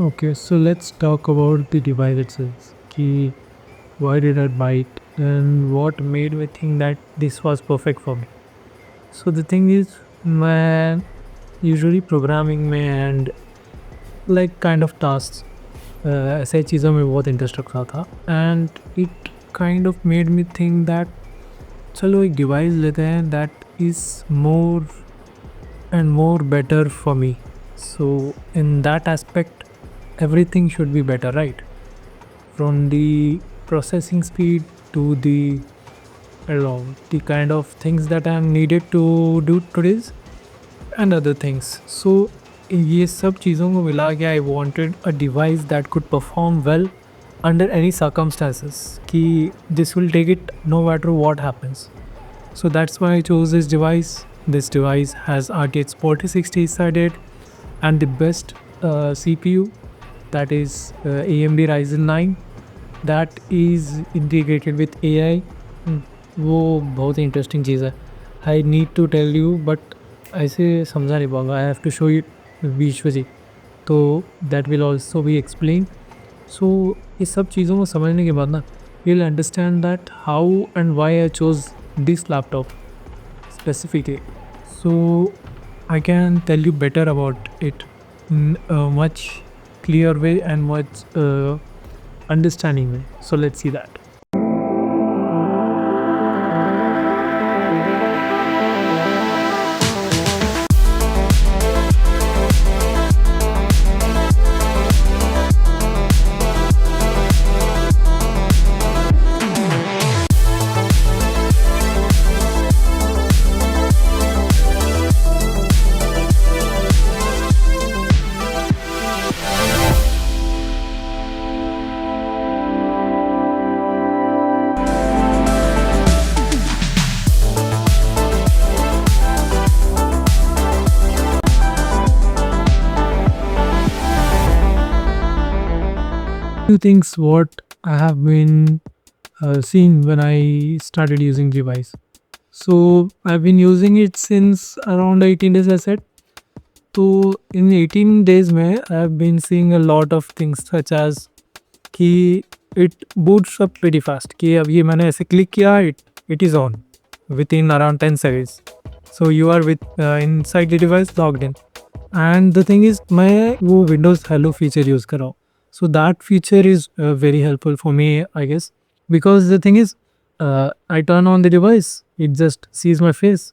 Okay, so let's talk about the device itself. Ki why did I buy it and what made me think that this was perfect for me. So the thing is, मैं usually programming में and like kind of tasks ऐसे चीज़ों में बहुत interest रखता था and it kind of made me think that चलो एक डिवाइस लेते हैं that is more and more better for me. So in that aspect everything should be better, right? From the processing speed to the the kind of things that I am needed to do today's and other things. So ये सब चीज़ों को मिला के I wanted a device that could perform well under any circumstances कि this will take it no matter what happens. So that's why I chose this device. This device has RTX 4060 inside it and the best CPU, that is AMD Ryzen 9 that is integrated with AI. वो बहुत interesting चीज़ है. I need to tell you but ऐसे समझा नहीं पाऊँगा. I have to show it visually, तो that will also be explain. So ये सब चीज़ों को समझने के बाद ना you will understand that how and why I chose this laptop specifically. So I can tell you better about it in a much clear way and much understanding way. So let's see that. Few things what I have been seeing when I started using device. So I've been using it since around 18 days, I said. So in 18 days में I've been seeing a lot of things such as कि it boots up pretty fast. कि अब ये मैंने ऐसे click किया, it is on within around 10 seconds. So you are with inside the device logged in. And the thing is मैं वो Windows Hello feature use कर रहा हूँ. So that feature is very helpful for me, I guess, because the thing is I turn on the device, it just sees my face,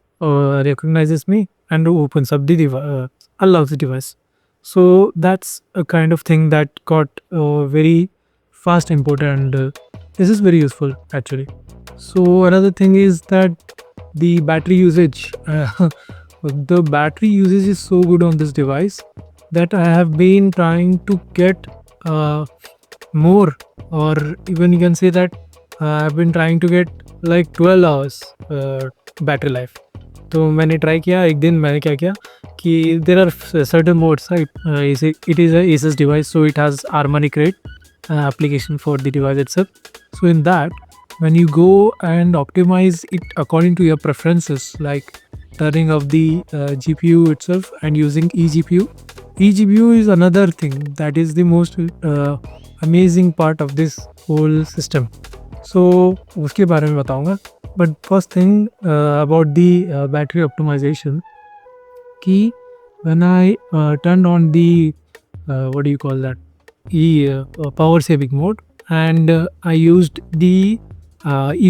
recognizes me and opens up the device, allows the device. So that's a kind of thing that got very fast imported and this is very useful actually. So another thing is that the battery usage, the battery usage is so good on this device that I have been trying to get more, or even you can say that I've been trying to get like 12 hours battery life. तो मैंने try किया एक दिन. मैंने क्या किया कि there are certain modes, right? It is a ASUS device, so it has harmonic rate application for the device itself. So in that, when you go and optimize it according to your preferences, like turning off the GPU itself and using eGPU. eGPU is another thing that is the most amazing part of this whole system. So उसके बारे में बताऊंगा. But first thing about the battery optimization, कि when I turned on the what do you call that, power saving mode, and I used the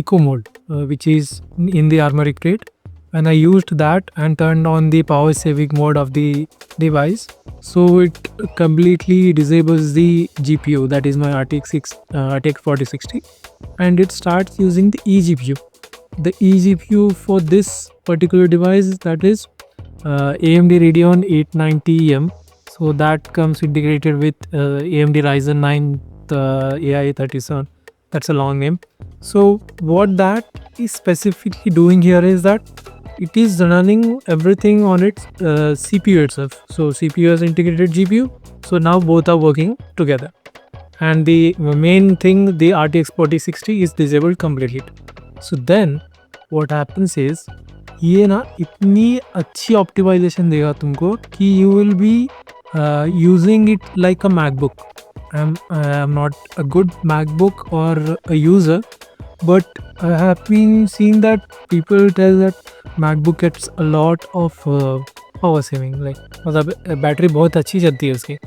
eco mode, which is in the harmonic rate. When I used that and turned on the power saving mode of the device, so it completely disables the GPU, that is my RTX 4060, and it starts using the eGPU. The eGPU for this particular device, that is AMD Radeon 890M. So that comes integrated with AMD Ryzen 9 AI37. That's a long name. So what that is specifically doing here is that it is running everything on its CPU itself. So CPU has integrated GPU. So now both are working together. And the main thing, the RTX 4060 is disabled completely. So then what happens is, ये ना इतनी अच्छी optimisation देगा तुमको कि you will be using it like a MacBook. I'm not a good MacBook or a user, but I have been seeing that people tell that MacBook gets a lot of power saving. Like मतलब battery बहुत अच्छी चलती है उसकी.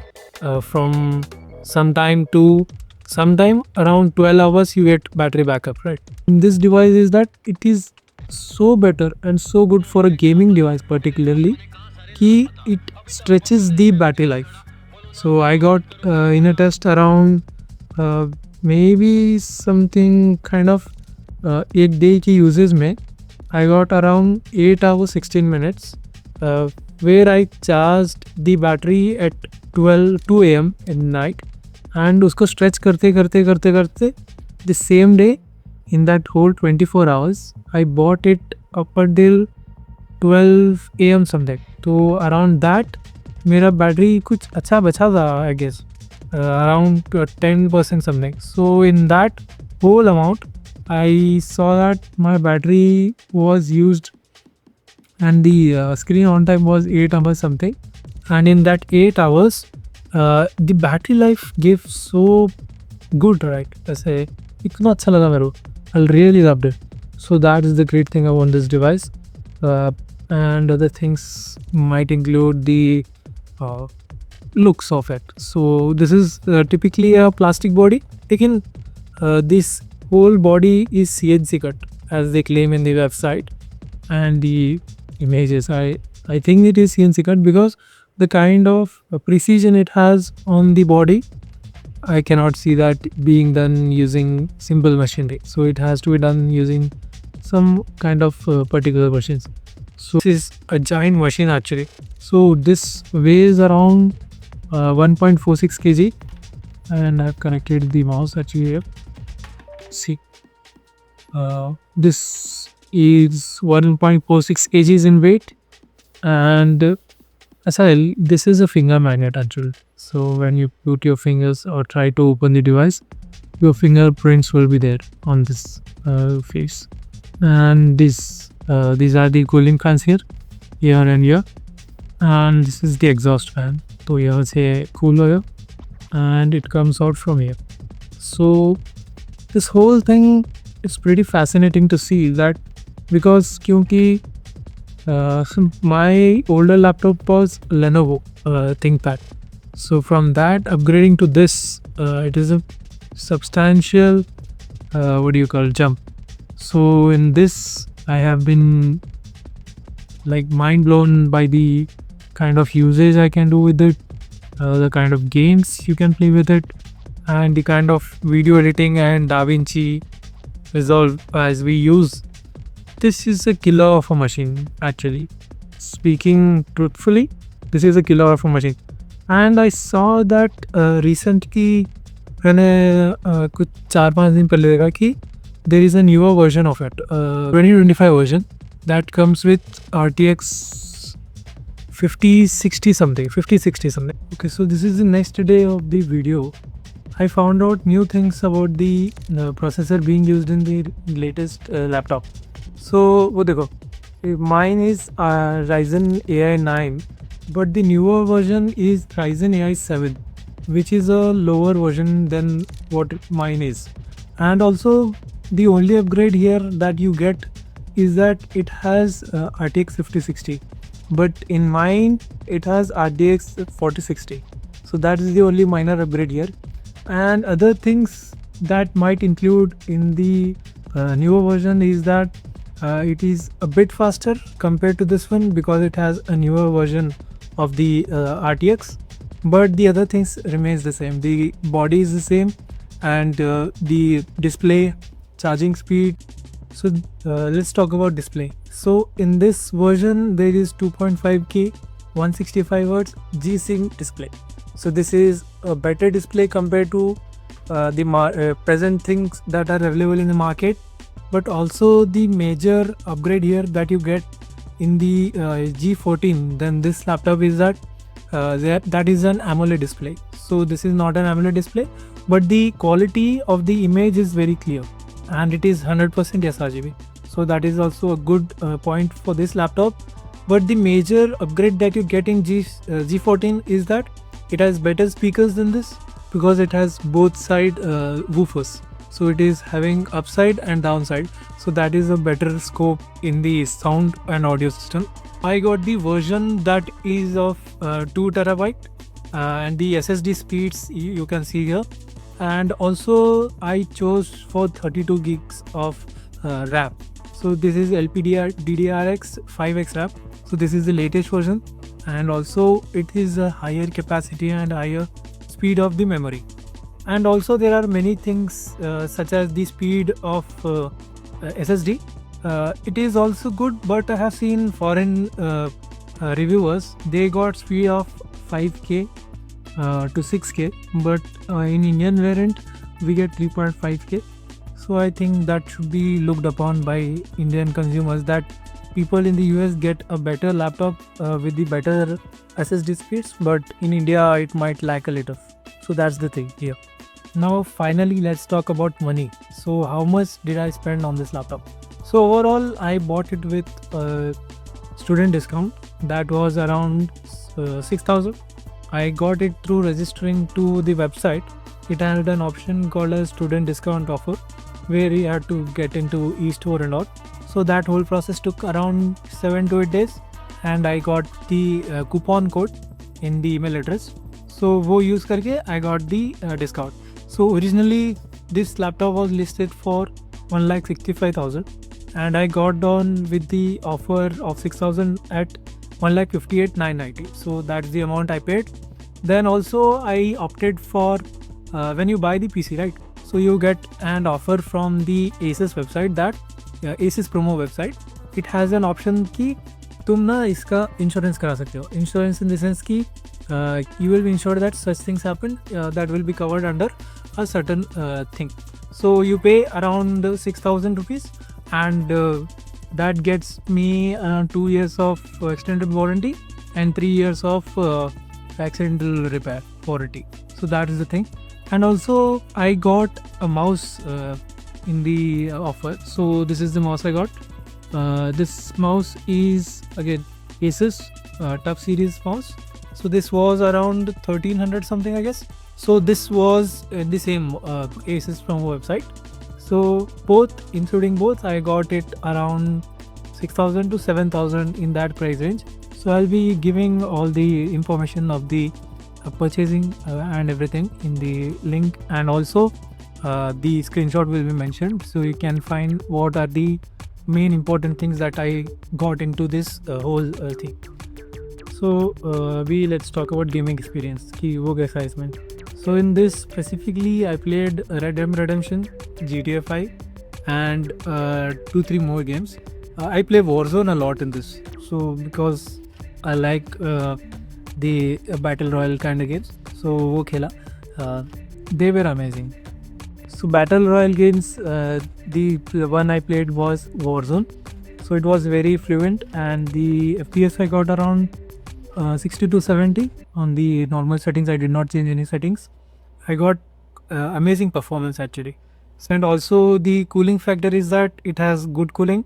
From sometime to sometime around 12 hours you get battery backup, right? In this device is that it is so better and so good for a gaming device particularly कि it stretches the battery life. So I got in a test around maybe something kind of 8 day की uses में I got around 8 hours 16 minutes where I charged the battery at 2 a.m. in night and उसको stretch करते करते करते करते the same day in that whole 24 hours I bought it up until 12 a.m. something. तो around that मेरा battery कुछ अच्छा बचा था I guess around 10% something. So in that whole amount I saw that my battery was used and the screen on time was 8 hours something, and in that 8 hours the battery life gave so good, right? ऐसे इतना अच्छा लगा मेरे को. I really loved it. So that is the great thing about this device. And other things might include the looks of it. So this is typically a plastic body. Again, this whole body is CNC cut as they claim in the website, and the images I think it is CNC cut because the kind of precision it has on the body, I cannot see that being done using simple machinery. So it has to be done using some kind of particular machines. So this is a giant machine actually. So this weighs around 1.46 kg, and I've connected the mouse actually here. See, this is 1.46 kgs in weight, and this is a finger magnet actually. So when you put your fingers or try to open the device, your fingerprints will be there on this face. And these are the cooling fans here and here, and this is the exhaust fan. So here say cooler, and it comes out from here. So this whole thing is pretty fascinating to see that, because kyunki my older laptop was Lenovo ThinkPad. So from that upgrading to this, it is a substantial jump. So in this I have been like mind blown by the kind of usage I can do with it, the kind of games you can play with it, and the kind of video editing and DaVinci Resolve as we use. This is a killer of a machine actually. Speaking truthfully, this is a killer of a machine. And I saw that recently मैंने कुछ 4-5 दिन पहले देखा कि there is a newer version of it, 2025 version that comes with RTX 5060 something. Okay, so this is the next day of the video. I found out new things about the processor being used in the latest laptop. So वो देखो, mine is Ryzen AI 9, but the newer version is Ryzen AI 7, which is a lower version than what mine is. And also the only upgrade here that you get is that it has RTX 5060, but in mine it has RTX 4060. So that is the only minor upgrade here. And other things that might include in the newer version is that it is a bit faster compared to this one because it has a newer version of the RTX, but the other things remains the same. The body is the same, and the display, charging speed. So let's talk about display. So in this version there is 2.5K 165 Hz G-Sync display. So this is a better display compared to the present things that are available in the market. But also the major upgrade here that you get in the G14 than this laptop is that that is an AMOLED display. So this is not an AMOLED display, but the quality of the image is very clear, and it is 100% sRGB. So that is also a good point for this laptop. But the major upgrade that you get in G14 is that it has better speakers than this, because it has both side woofers. So it is having upside and downside. So that is a better scope in the sound and audio system. I got the version that is of 2 terabyte and the SSD speeds you can see here. And also I chose for 32 gigs of RAM. So this is LPDDR5X RAM. So this is the latest version, and also it is a higher capacity and higher speed of the memory. And also there are many things such as the speed of SSD. It is also good, but I have seen foreign reviewers, they got speed of 5K to 6K, but in Indian variant we get 3.5K. So I think that should be looked upon by Indian consumers, that people in the US get a better laptop with the better SSD speeds, but in India it might lack a little. So that's the thing here. Now finally let's talk about money. So how much did I spend on this laptop? So overall I bought it with a student discount that was around 6,000. I got it through registering to the website. It had an option called a student discount offer, where you had to get into e-store and all. So that whole process took around 7 to 8 days, and I got the coupon code in the email address. So wo use karke I got the discount. So originally this laptop was listed for 1,65,000, and I got on with the offer of 6,000 at 1,58,990. So that's the amount I paid. Then also I opted for when you buy the PC, right? So you get an offer from the ASUS website, that ASUS promo website. It has an option कि तुम ना इसका insurance करा सकते हो. Insurance in the sense कि you will be ensured that such things happen that will be covered under a certain thing. So you pay around 6,000 rupees, and that gets me 2 years of extended warranty and 3 years of accidental repair warranty. So that is the thing. And also I got a mouse in the offer. So this is the mouse I got. This mouse is again ASUS TUF series mouse. So this was around 1,300 something, I guess. So this was in the same ASUS promo website. So both, including both, I got it around 6,000 to 7,000 in that price range. So I'll be giving all the information of the purchasing and everything in the link, and also the screenshot will be mentioned, so you can find what are the main important things that I got into this whole thing. So let's talk about gaming experience ki wo kaisa hai isme. So in this specifically I played Red Dead Redemption, GTA 5 and 2-3 more games. I play Warzone a lot in this, so because I like the battle royale kind of games. So wo khela, they were amazing. So battle royale games, the one I played was Warzone. So it was very fluent, and the FPS I got around 60 to 70 on the normal settings. I did not change any settings. I got amazing performance actually. And also the cooling factor is that it has good cooling.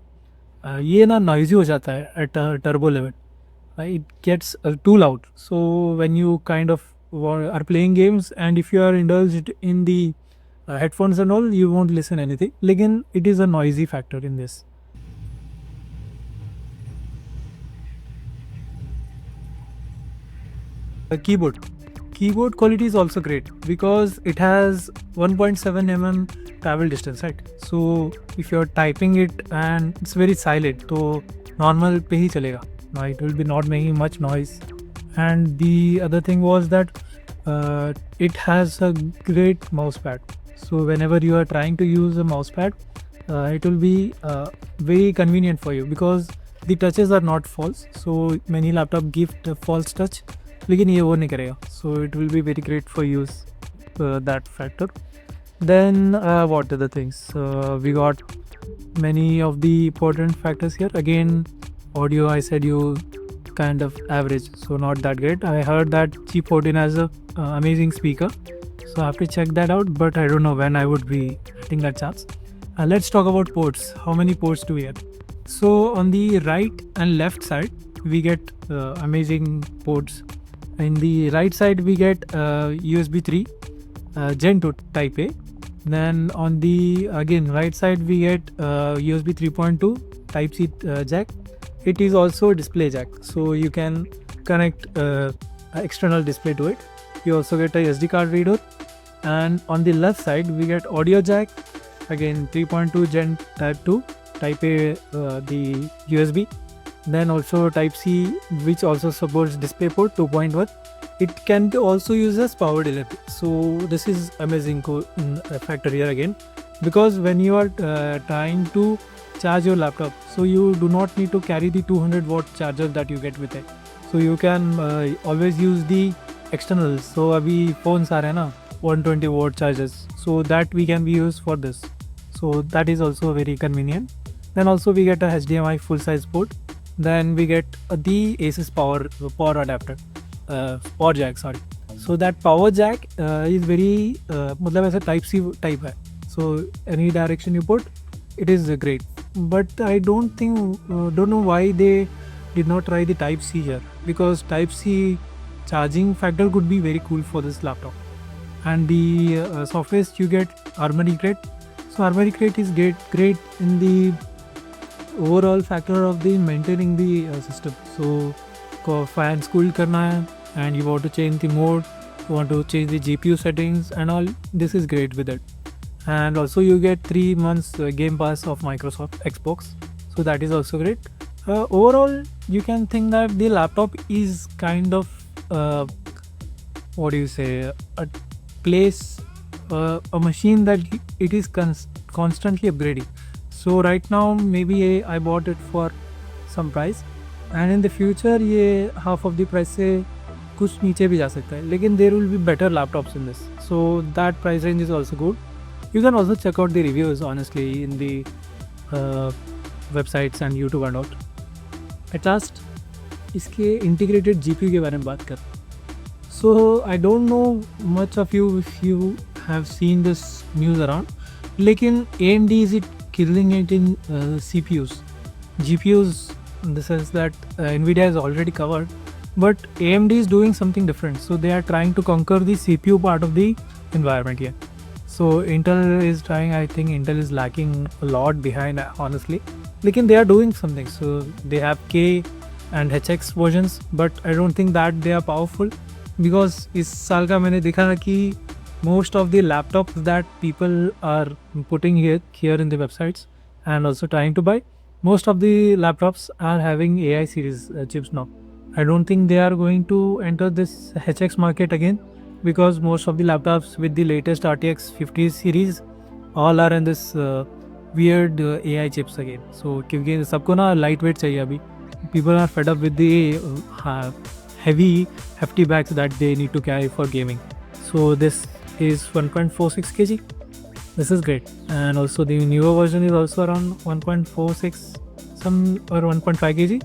ये ना noisy हो जाता है at a turbo level. It gets too loud. So when you kind of are playing games, and if you are indulged in the headphones and all, you won't listen anything. Again, it is a noisy factor in this. Keyboard quality is also great because it has 1.7 mm travel distance, right? So if you're typing it and it's very silent, so normal pe hi chalega. No, it will be not making much noise. And the other thing was that it has a great mouse pad. So whenever you are trying to use a mouse pad, it will be very convenient for you because the touches are not false. So many laptop give a false touch, लेकिन ये वो नहीं करेगा. So it will be very great for use that factor. Then what other things? We got many of the important factors here. Again, audio, I said you kind of average, so not that great. I heard that G14 has a amazing speaker, so I have to check that out, but I don't know when I would be getting that chance. Let's talk about ports. How many ports do we have? So on the right and left side, we get amazing ports. In the right side we get USB 3 Gen 2 Type A. Then on the again right side we get USB 3.2 Type C jack. It is also a display jack, so you can connect external display to it. You also get a SD card reader, and on the left side we get audio jack, again 3.2 Gen Type 2 Type A, the USB. Then also Type C, which also supports DisplayPort 2.1. It can also use as power delivery. So this is amazing factor here again, because when you are trying to charge your laptop, so you do not need to carry the 200-watt charger that you get with it. So you can always use the externals. So abhi phones are na 120-watt chargers, so that we can be used for this. So that is also very convenient. Then also we get a HDMI full-size port. Then we get the ASUS power adapter, power jack, sorry. So that power jack is very मतलब ऐसा Type C type है. So any direction you put, it is great. But I don't know why they did not try the Type C here, because Type C charging factor could be very cool for this laptop. And the software you get Armory Crate. So Armory Crate is great in the overall factor of the maintaining the system. So fan cool karna hai, and you want to change the mode, you want to change the GPU settings and all, this is great with it. And also you get 3 months Game Pass of Microsoft Xbox, so that is also great. Overall you can think that the laptop is kind of what do you say, a place, a machine that it is constantly upgrading. So right now maybe I bought it for some price, and in the future ये half of the price से कुछ नीचे भी जा सकता है, लेकिन there will be better laptops in this, so that price range is also good. You can also check out the reviews honestly in the websites and YouTube and all. At last इसके integrated GPU के बारे में बात कर. So I don't know much of you if you have seen this news around, लेकिन AMD is it killing it in CPUs. GPUs, in the sense that NVIDIA is already covered, but AMD is doing something different. So they are trying to conquer the CPU part of the environment here. So Intel is trying, I think Intel is lacking a lot behind honestly. Lekin they are doing something. So they have K and HX versions, but I don't think that they are powerful, because इस साल का मैंने देखा ना कि most of the laptops that people are putting here in the websites and also trying to buy, most of the laptops are having AI series chips now. I don't think they are going to enter this HX market again, because most of the laptops with the latest RTX 50 series all are in this weird AI chips again. So क्योंकि सबको ना lightweight चाहिए अभी, people are fed up with the hefty bags that they need to carry for gaming. So this is 1.46 kg. This is great. And also the newer version is also around 1.46 or 1.5 kg.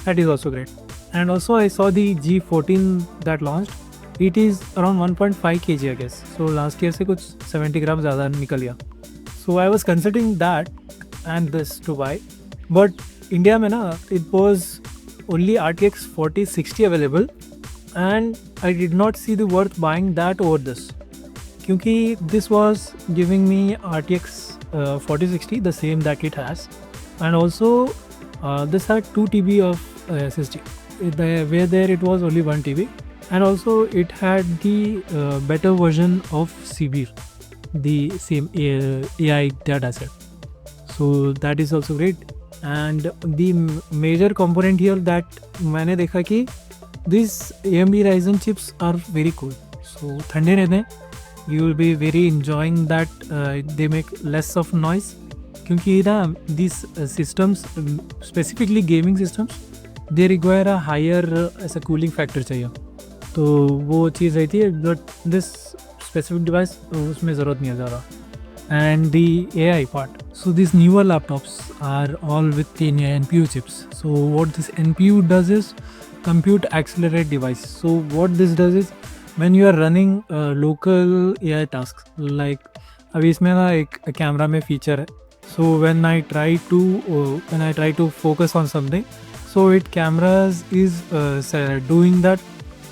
That is also great. And also I saw the G14 that launched. It is around 1.5 kg I guess. So last year से कुछ 70 grams ज़्यादा निकल गया. So I was considering that and this to buy. But India में ना, it was only RTX 4060 available, and I did not see the worth buying that over this. Kyunki this was giving me RTX 4060, the same that it has, and also this had 2 TB of SSD, where there it was only 1 TB, and also it had the better version of CBR, the same AI dataset. So that is also great. And the major component here that मैंने देखा कि these AMD Ryzen chips are very cool. So ठंडे रहते हैं, you will be very enjoying that. They make less of noise, क्योंकि ना these systems, specifically gaming systems, they require a higher ऐसा cooling factor चाहिए. तो वो चीज़ रहती है, but this specific device उसमें ज़रूरत नहीं है ज़्यादा. And the AI part. So these newer laptops are all with the NPU chips. So what this NPU does is compute accelerate device. So what this does is when you are running local AI tasks, like अभी इसमें ना एक camera में feature है. So when I try to focus on something, So it cameras is doing that.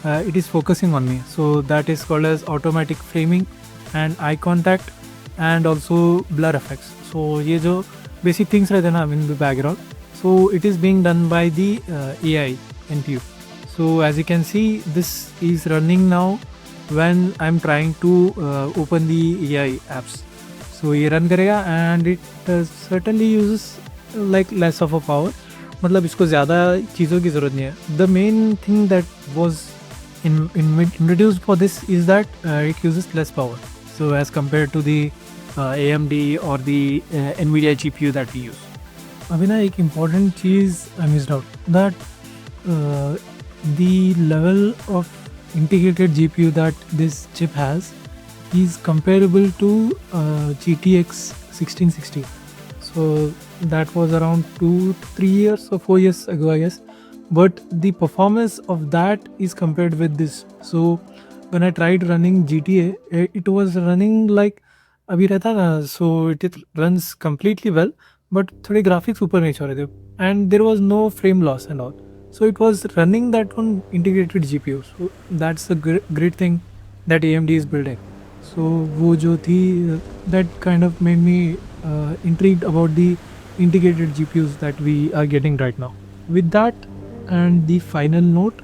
It is focusing on me. So that is called as automatic framing and eye contact and also blur effects. So ये जो basic things रहते हैं ना in the background. So it is being done by the AI NPU. So as you can see, this is running now when I'm trying to open the AI apps. So ये run करेगा and it certainly uses like less of a power. मतलब इसको ज़्यादा चीज़ों की ज़रूरत नहीं है. The main thing that was introduced for this is that it uses less power. So as compared to the AMD or the NVIDIA GPU that we use. अभी ना एक important cheese I missed out that the level of integrated GPU that this chip has is comparable to GTX 1660. So that was around 2-3 years or 4 years ago, I guess. But the performance of that is compared with this. So when I tried running GTA, it was running like अभी रहता ना, so it runs completely well, but थोड़े graphics ऊपर नीचे हो रहे थे, and there was no frame loss and all. So it was running that on integrated GPU. So that's the great thing that AMD is building. So वो जो थी, that kind of made me intrigued about the integrated GPUs that we are getting right now. With that and the final note,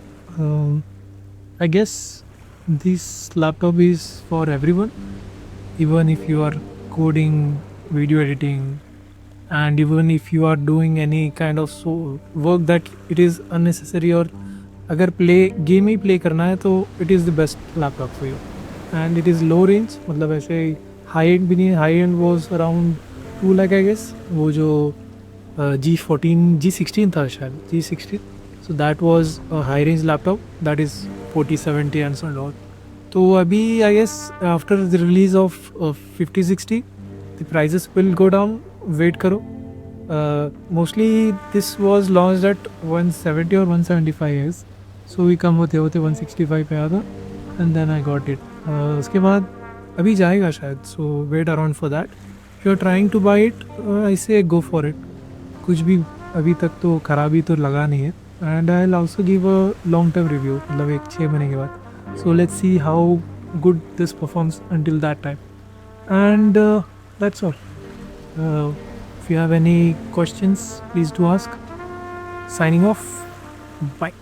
I guess this laptop is for everyone, even if you are coding, video editing, and even if you are doing any kind of work that it is unnecessary, or अगर game ही play करना है तो it is the best laptop for you. And it is low range, मतलब ऐसे high end भी नहीं है. High end was around 2 lakh I guess. वो जो G16 था शायद, G16. So that was a high range laptop that is 4070 and so on. तो अभी I guess after the release of 5060 the prices will go down. Wait करो. Mostly this was launched at 170 or 175 years. So we कम होते होते 165 पे आया था and then I got it. उसके बाद अभी जाएगा शायद. So wait around for that. If you are trying to buy it, I say go for it. कुछ भी अभी तक तो खराबी तो लगा नहीं है. And I'll also give a long term review, मतलब 6 महीने के बाद. So let's see how good this performs until that time. And that's all. If you have any questions, please do ask. Signing off. Bye.